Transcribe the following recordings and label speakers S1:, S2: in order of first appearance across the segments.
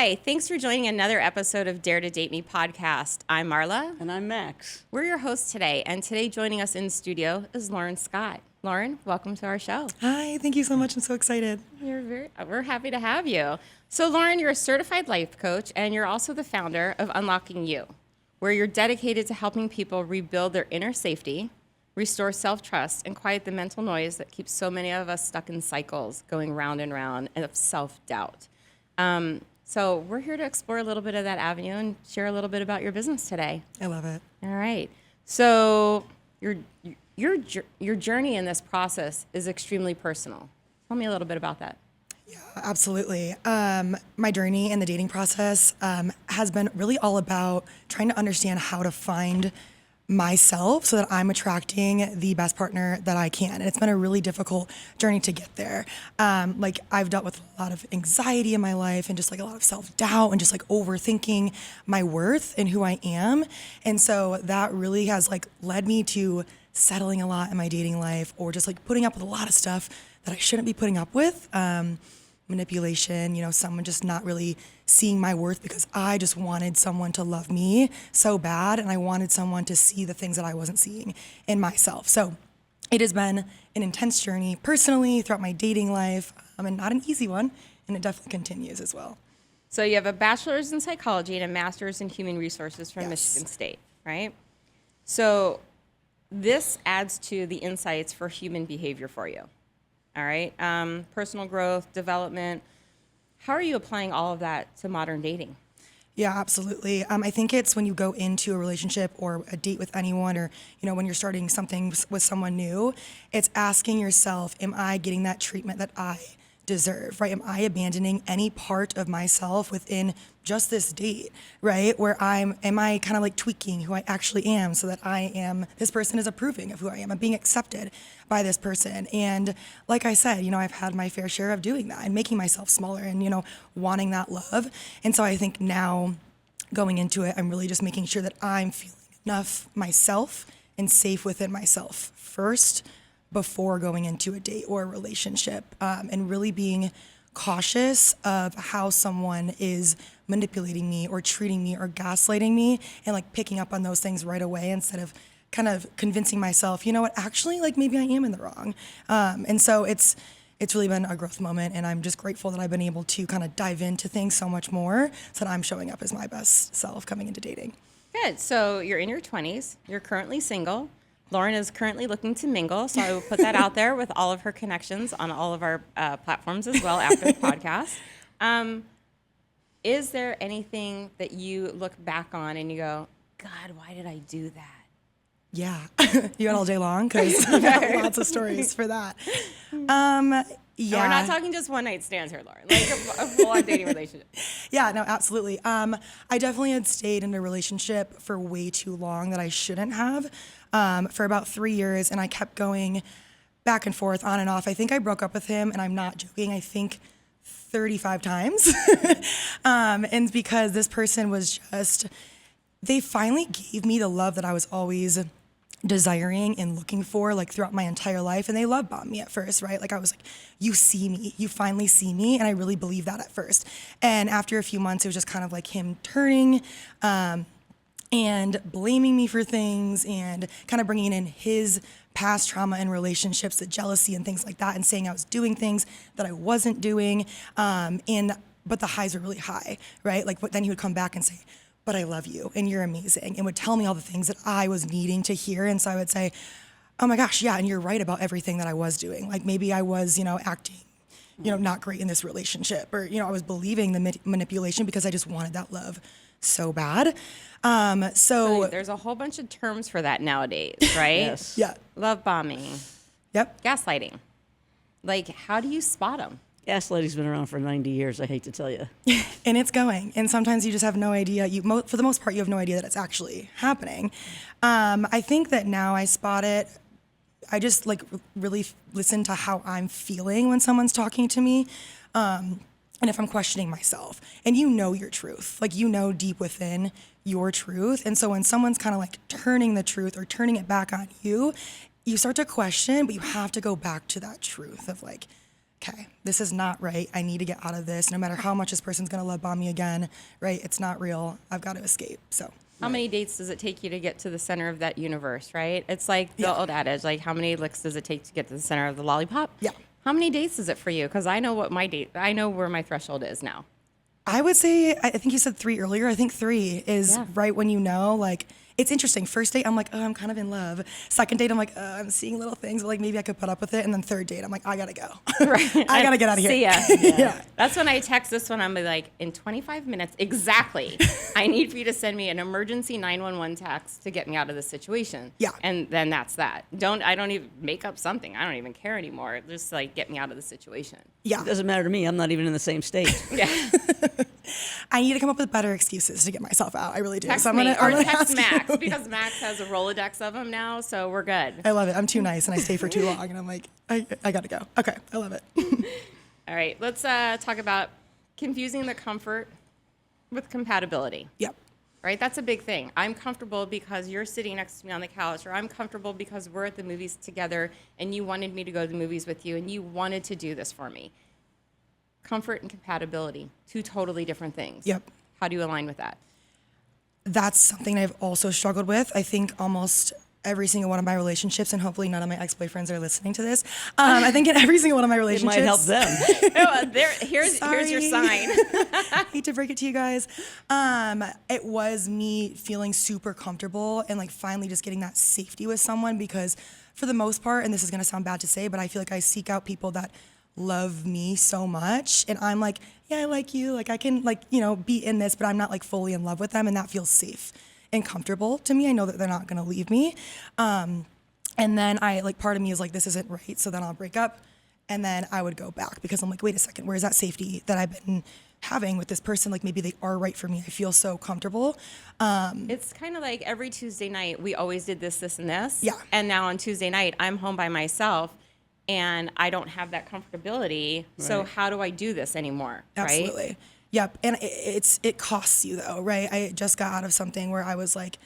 S1: Hi, thanks for joining another episode of Dare to Date Me podcast. I'm Marla.
S2: And I'm Max.
S1: We're your hosts today, and today joining us in studio is Lauren Scott. Lauren, welcome to our show.
S3: Hi, thank you so much. I'm so excited.
S1: We're happy to have you. So Lauren, you're a certified life coach, and you're also the founder of Unlocking You, where you're dedicated to helping people rebuild their inner safety, restore self-trust, and quiet the mental noise that keeps so many of us stuck in cycles going round and round of self-doubt. So we're here to explore a little bit of that avenue and share a little bit about your business today.
S3: I love it.
S1: All right. So your journey in this process is extremely personal. Tell me a little bit about that.
S3: Yeah, absolutely. My journey in the dating process has been really all about trying to understand how to find myself so that I'm attracting the best partner that I can. And it's been a really difficult journey to get there. I've dealt with a lot of anxiety in my life and just like a lot of self-doubt and just like overthinking my worth and who I am. And so that really has like led me to settling a lot in my dating life or just like putting up with a lot of stuff that I shouldn't be putting up with. Manipulation, someone just not really seeing my worth because I just wanted someone to love me so bad and I wanted someone to see the things that I wasn't seeing in myself. So it has been an intense journey personally throughout my dating life, and not an easy one, and it definitely continues as well.
S1: So you have a bachelor's in psychology and a master's in human resources from
S3: Yes.
S1: Michigan State, right? So this adds to the insights for human behavior for you. All right. Personal growth, development. How are you applying all of that to modern dating?
S3: Yeah, absolutely. I think it's when you go into a relationship or a date with anyone or, when you're starting something with someone new, it's asking yourself, am I getting that treatment that I deserve, right? Am I abandoning any part of myself within just this date, right? Am I kind of like tweaking who I actually am so that this person is approving of who I am. I'm being accepted by this person. And like I said, I've had my fair share of doing that and making myself smaller and, wanting that love. And so I think now going into it, I'm really just making sure that I'm feeling enough myself and safe within myself first before going into a date or a relationship, and really being cautious of how someone is manipulating me or treating me or gaslighting me and like picking up on those things right away instead of kind of convincing myself, actually like maybe I am in the wrong. And so it's really been a growth moment, and I'm just grateful that I've been able to kind of dive into things so much more so that I'm showing up as my best self coming into dating.
S1: Good. So you're in your 20s. You're currently single. Lauren is currently looking to mingle, so I will put that out there with all of her connections on all of our platforms as well after the podcast. Is there anything that you look back on and you go, God, why did I do that?
S3: Yeah, you got all day long because I've got lots of stories for that. Yeah,
S1: And we're not talking just one night stands here, Lauren. Like a full-on dating relationship.
S3: Yeah, no, absolutely. I definitely had stayed in a relationship for way too long that I shouldn't have, for about 3 years, and I kept going back and forth, on and off. I think I broke up with him, and I'm not joking, I think 35 times. And because this person was they finally gave me the love that I was always desiring and looking for like throughout my entire life, and they love bombed me at first, right? Like I was like, you see me, you finally see me, and I really believed that at first. And after a few months, it was just kind of like him turning and blaming me for things and kind of bringing in his past trauma and relationships, the jealousy and things like that, and saying I was doing things that I wasn't doing. But the highs are really high, right? But then he would come back and say, but I love you and you're amazing, and would tell me all the things that I was needing to hear. And so I would say, oh my gosh, yeah, and you're right about everything that I was doing. Like maybe I was, acting, not great in this relationship, or, I was believing the manipulation because I just wanted that love so bad. So
S1: there's a whole bunch of terms for that nowadays, right?
S2: Yes.
S3: yeah,
S1: Love bombing,
S3: yep.
S1: gaslighting. Like, how do you spot them?
S2: Gaslighting's been around for 90 years, I hate to tell you.
S3: And it's going. And sometimes you just have no idea. For the most part, you have no idea that it's actually happening. I think that now I spot it. I just really listen to how I'm feeling when someone's talking to me. And if I'm questioning myself, and your truth, deep within your truth. And so when someone's kind of turning the truth or turning it back on you, you start to question, but you have to go back to that truth of okay, this is not right. I need to get out of this. No matter how much this person's going to love bomb me again, right? It's not real. I've got to escape. So
S1: How many dates does it take you to get to the center of that universe, right? It's like the old adage, like how many licks does it take to get to the center of the lollipop?
S3: Yeah.
S1: How many dates is it for you? Because I know I know where my threshold is now.
S3: I would say, I think you said 3 earlier. I think 3 is right when you know, like, it's interesting. First date, I'm like, oh, I'm kind of in love. Second date, I'm like, I'm seeing little things, but like maybe I could put up with it. And then third date, I'm like, I gotta go.
S1: Right.
S3: I gotta get out of here.
S1: See ya.
S3: Yeah.
S1: That's when I text this one. I'm like, in 25 minutes exactly, I need for you to send me an emergency 911 text to get me out of this situation.
S3: Yeah.
S1: And then that's that. I don't even make up something. I don't even care anymore. Just like get me out of the situation.
S3: Yeah.
S2: It doesn't matter to me. I'm not even in the same state.
S1: Yeah.
S3: I need to come up with better excuses to get myself out. I really do.
S1: Text
S3: So I'm
S1: me
S3: gonna
S1: or text
S3: ask
S1: Max
S3: you.
S1: because Max has a Rolodex of them now, so we're good.
S3: I love it. I'm too nice and I stay for too long. And I'm like, I gotta go. Okay. I love it.
S1: All right, let's talk about confusing the comfort with compatibility.
S3: Yep.
S1: Right? That's a big thing. I'm comfortable because you're sitting next to me on the couch, or I'm comfortable because we're at the movies together and you wanted me to go to the movies with you and you wanted to do this for me. Comfort and compatibility, 2 totally different things.
S3: Yep.
S1: How do you align with that?
S3: That's something I've also struggled with. I think almost every single one of my relationships, and hopefully none of my ex-boyfriends are listening to this. I think in every single one of my
S2: It
S3: relationships.
S2: might help them.
S1: Here's your sign.
S3: Hate to break it to you guys. It was me feeling super comfortable and like finally just getting that safety with someone, because for the most part, and this is gonna sound bad to say, but I feel like I seek out people that love me so much, and I'm like, yeah, I like you, like I can like, be in this, but I'm not like fully in love with them, and that feels safe and comfortable to me. I know that they're not gonna leave me. And then I like, part of me is like, this isn't right, so then I'll break up, and then I would go back because I'm like, wait a second, where's that safety that I've been having with this person? Like maybe they are right for me. I feel so comfortable.
S1: It's kind of like every Tuesday night, we always did this, this, and this.
S3: Yeah.
S1: And now on Tuesday night, I'm home by myself and I don't have that comfortability. So
S2: Right.
S1: how do I do this anymore?
S3: Absolutely.
S1: Right?
S3: Yep. And it costs you though, right? I just got out of something where I was like,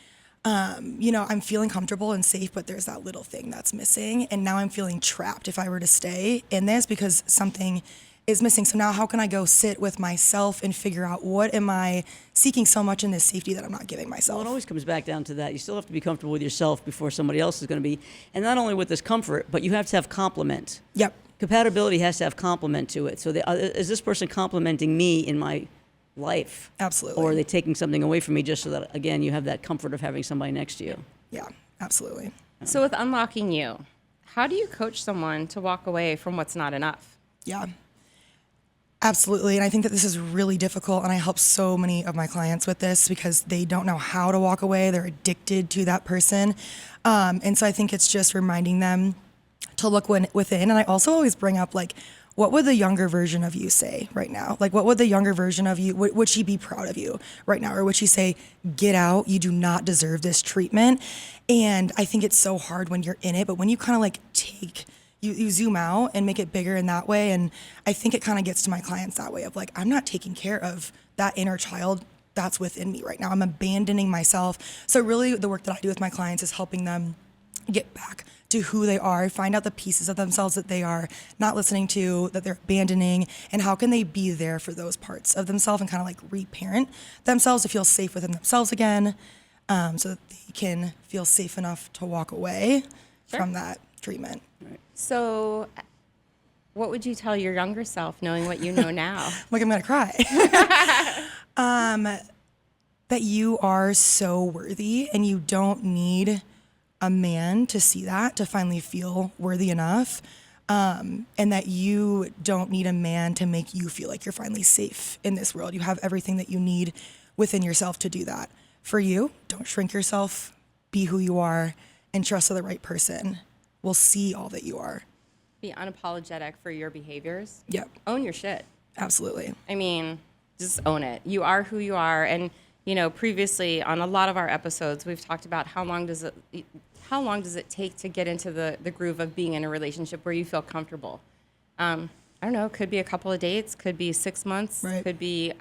S3: I'm feeling comfortable and safe, but there's that little thing that's missing. And now I'm feeling trapped if I were to stay in this because something is missing. So now how can I go sit with myself and figure out what am I seeking so much in this safety that I'm not giving myself?
S2: Well, it always comes back down to that. You still have to be comfortable with yourself before somebody else is going to be. And not only with this comfort, but you have to have complement.
S3: Yep.
S2: Compatibility has to have complement to it. So is this person complimenting me in my life?
S3: Absolutely.
S2: Or are they taking something away from me just so that, again, you have that comfort of having somebody next to you?
S3: Yeah, absolutely.
S1: So with unlocking you, how do you coach someone to walk away from what's not enough?
S3: Yeah. Absolutely. And I think that this is really difficult. And I help so many of my clients with this because they don't know how to walk away. They're addicted to that person. And so I think it's just reminding them to look within. And I also always bring up, like, what would the younger version of you say right now? Like, what would the younger version of you, would she be proud of you right now? Or would she say, get out, you do not deserve this treatment? And I think it's so hard when you're in it, but when you kind of like you zoom out and make it bigger in that way. And I think it kind of gets to my clients that way of like, I'm not taking care of that inner child that's within me right now. I'm abandoning myself. So really the work that I do with my clients is helping them get back to who they are, find out the pieces of themselves that they are not listening to, that they're abandoning, and how can they be there for those parts of themselves and kind of like reparent themselves to feel safe within themselves again, so that they can feel safe enough to walk away from that treatment.
S1: So what would you tell your younger self knowing what you know now?
S3: Like, I'm gonna cry. That you are so worthy and you don't need a man to see that, to finally feel worthy enough. And that you don't need a man to make you feel like you're finally safe in this world. You have everything that you need within yourself to do that. For you, don't shrink yourself, be who you are, and trust that the right person will see all that you are.
S1: Be unapologetic for your behaviors.
S3: Yep,
S1: Own your shit.
S3: absolutely.
S1: I mean, just own it. You are who you are. And, previously on a lot of our episodes, we've talked about how long does it take to get into the groove of being in a relationship where you feel comfortable? I don't know, could be a couple of dates, could be 6 months,
S3: Right.
S1: could be,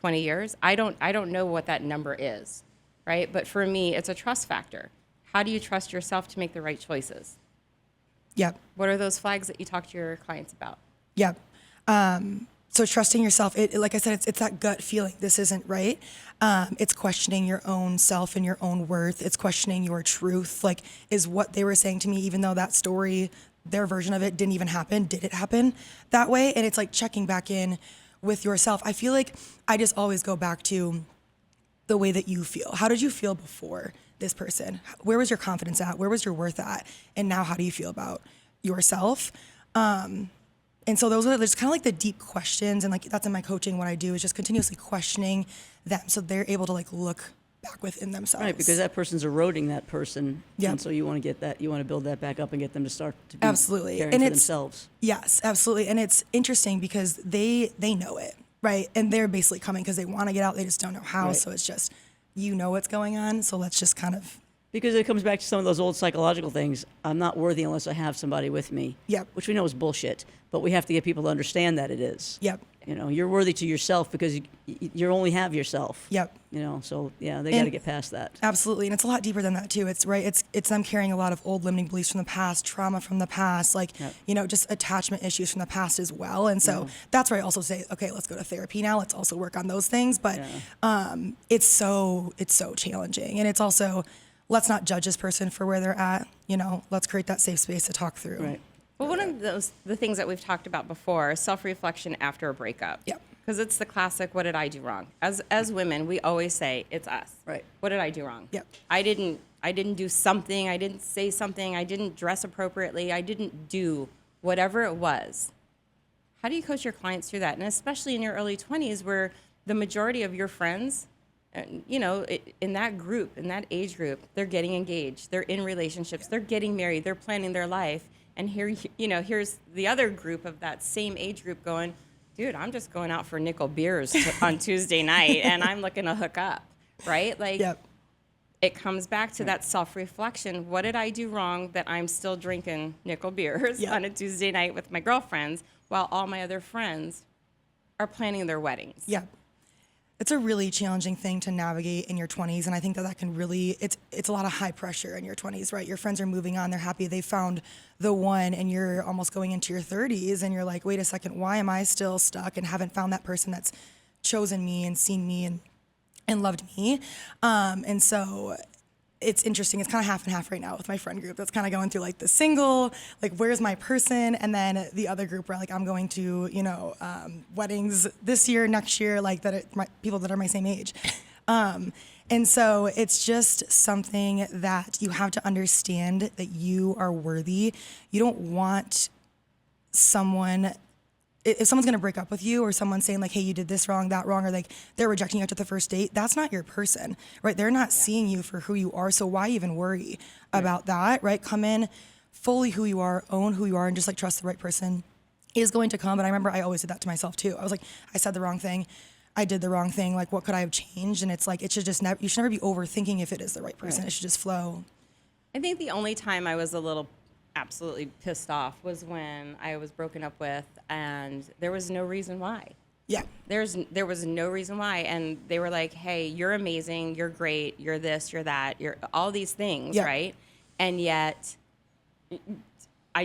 S1: 20 years. I don't know what that number is, right? But for me, it's a trust factor. How do you trust yourself to make the right choices?
S3: Yep.
S1: What are those flags that you talk to your clients about?
S3: Yep. So trusting yourself, like I said, it's that gut feeling. This isn't right. It's questioning your own self and your own worth. It's questioning your truth. Like, is what they were saying to me, even though that story, their version of it didn't even happen, did it happen that way? And it's like checking back in with yourself. I feel like I just always go back to the way that you feel. How did you feel before this person? Where was your confidence at? Where was your worth at? And now how do you feel about yourself? And so those are just kind of like the deep questions. And like that's in my coaching, what I do is just continuously questioning them so they're able to like look back within themselves.
S2: Right, because that person's eroding that person.
S3: Yep.
S2: And so you want to get that, you want to build that back up and get them to start to be
S3: Absolutely.
S2: caring
S3: And
S2: for
S3: it's,
S2: themselves.
S3: yes, absolutely. And it's interesting because they know it, right? And they're basically coming because they want to get out. They just don't know how.
S2: Right.
S3: So it's just, you know what's going on. So let's just kind of,
S2: Because it comes back to some of those old psychological things. I'm not worthy unless I have somebody with me.
S3: Yep.
S2: Which we know is bullshit, but we have to get people to understand that it is.
S3: yep,
S2: You know, you're worthy to yourself because you only have yourself.
S3: yep.
S2: You know, so yeah, they got to
S3: And-
S2: get past that.
S3: Absolutely, and it's a lot deeper than that too. It's right. It's them carrying a lot of old limiting beliefs from the past, trauma from the past, like
S2: Yep.
S3: just attachment issues from the past as well. And so that's where I also say, okay, let's go to therapy now. Let's also work on those things. But it's so challenging, and it's also let's not judge this person for where they're at. Let's create that safe space to talk through.
S2: Right.
S1: Well, one of the things that we've talked about before is self-reflection after a breakup.
S3: Yep.
S1: Because it's the classic, what did I do wrong? As women, we always say, it's us.
S2: Right.
S1: What did I do wrong?
S3: Yep.
S1: I didn't do something. I didn't say something. I didn't dress appropriately. I didn't do whatever it was. How do you coach your clients through that? And especially in your early 20s where the majority of your friends, in that group, in that age group, they're getting engaged. They're in relationships. They're getting married. They're planning their life. And here, here's the other group of that same age group going, dude, I'm just going out for nickel beers on Tuesday night and I'm looking to hook up, right? Like,
S3: Yep.
S1: it comes back to that self-reflection. What did I do wrong that I'm still drinking nickel beers
S3: Yep.
S1: on a Tuesday night with my girlfriends while all my other friends are planning their weddings?
S3: Yeah. It's a really challenging thing to navigate in your 20s. And I think that can really, it's a lot of high pressure in your 20s, right? Your friends are moving on. They're happy they found the one and you're almost going into your 30s and you're like, wait a second, why am I still stuck and haven't found that person that's chosen me and seen me and loved me? And so it's interesting. It's kind of half and half right now with my friend group that's kind of going through like the single, like where's my person? And then the other group where like I'm going to, weddings this year, next year, like people that are my same age. And so it's just something that you have to understand that you are worthy. You don't want someone, if someone's going to break up with you or someone's saying like, hey, you did this wrong, that wrong, or like they're rejecting you after the first date, that's not your person, right? They're not seeing you for who you are. So why even worry about that, right? Come in fully who you are, own who you are, and just like trust the right person is going to come. But I remember I always did that to myself too. I was like, I said the wrong thing. I did the wrong thing. Like, what could I have changed? And it's like, it should just never, you should never be overthinking if it is the right person. It should just flow.
S1: I think the only time I was a little absolutely pissed off was when I was broken up with and there was no reason why.
S3: Yeah.
S1: There was no reason why. And they were like, hey, you're amazing, you're great, you're this, you're that, you're all these things,
S3: Yeah.
S1: right? And yet I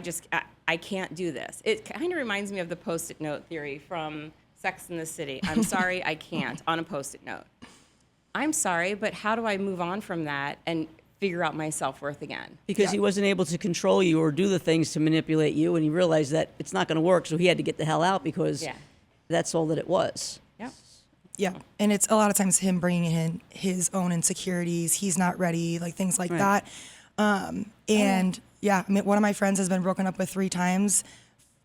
S1: can't do this. It kind of reminds me of the Post-it note theory from Sex and the City. I'm sorry, I can't, on a Post-it note. I'm sorry, but how do I move on from that and figure out my self-worth again?
S2: Because he wasn't able to control you or do the things to manipulate you, and he realized that it's not going to work, so he had to get the hell out because that's all that it was.
S1: Yep.
S3: Yeah. And it's a lot of times him bringing in his own insecurities. He's not ready, like things like that. And I mean, one of my friends has been broken up with 3 times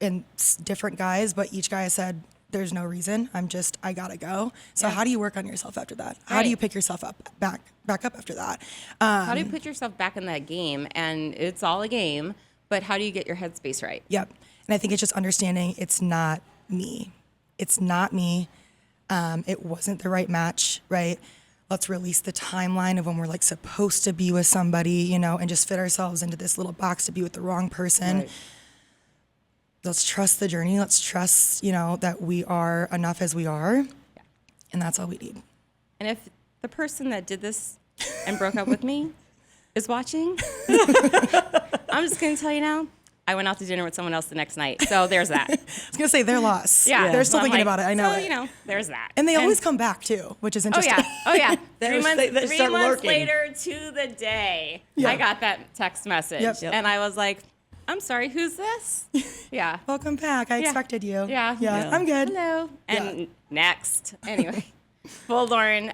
S3: and different guys, but each guy has said, there's no reason. I gotta go. So how do you work on yourself after that? How do you pick yourself up back up after that?
S1: How do you put yourself back in that game? And it's all a game, but how do you get your headspace right?
S3: Yep. And I think it's just understanding it's not me. It's not me. It wasn't the right match, right? Let's release the timeline of when we're like supposed to be with somebody, and just fit ourselves into this little box to be with the wrong person.
S2: Right.
S3: Let's trust the journey. Let's trust, that we are enough as we are.
S1: Yeah.
S3: And that's all we need.
S1: And if the person that did this and broke up with me is watching, I'm just going to tell you now, I went out to dinner with someone else the next night. So there's that.
S3: I was gonna say their loss.
S1: Yeah.
S3: They're still
S1: So I'm
S3: thinking
S1: like,
S3: about it. I know
S1: so,
S3: it.
S1: there's that.
S3: And they always come back too, which is
S1: Oh
S3: interesting.
S1: yeah. Oh yeah.
S2: They
S1: Three
S2: start
S1: months
S2: lurking.
S1: later to the day,
S3: Yeah.
S1: I got that text message.
S3: Yep.
S2: Yep.
S1: And I was like, I'm sorry, who's this? Yeah.
S3: Welcome back. I expected you.
S1: Yeah.
S3: Yeah. I'm good.
S1: Hello. And next. Anyway. Well, Lauren,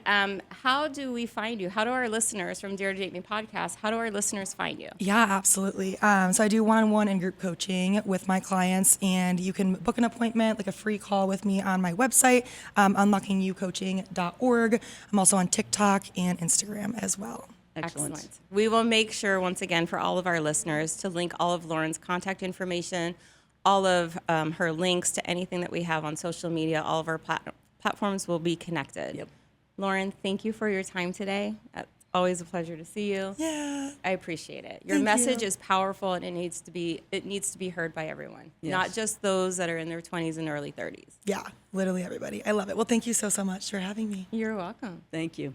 S1: how do we find you? How do our listeners from Dare to Date Me podcast, how do our listeners find you?
S3: Yeah, absolutely. So I do one-on-one and group coaching with my clients, and you can book an appointment, like a free call with me on my website, unlockingyoucoaching.org. I'm also on TikTok and Instagram as well.
S2: Excellent.
S1: We will make sure, once again, for all of our listeners to link all of Lauren's contact information, all of her links to anything that we have on social media, all of our platforms will be connected.
S2: Yep.
S1: Lauren, thank you for your time today. It's always a pleasure to see you.
S3: Yeah.
S1: I appreciate it. Your
S3: Thank
S1: message
S3: you.
S1: is powerful, and it needs to be heard by everyone, not just those that are in their 20s and early 30s.
S3: Yeah, literally everybody. I love it. Well, thank you so much for having me.
S1: You're welcome.
S2: Thank you.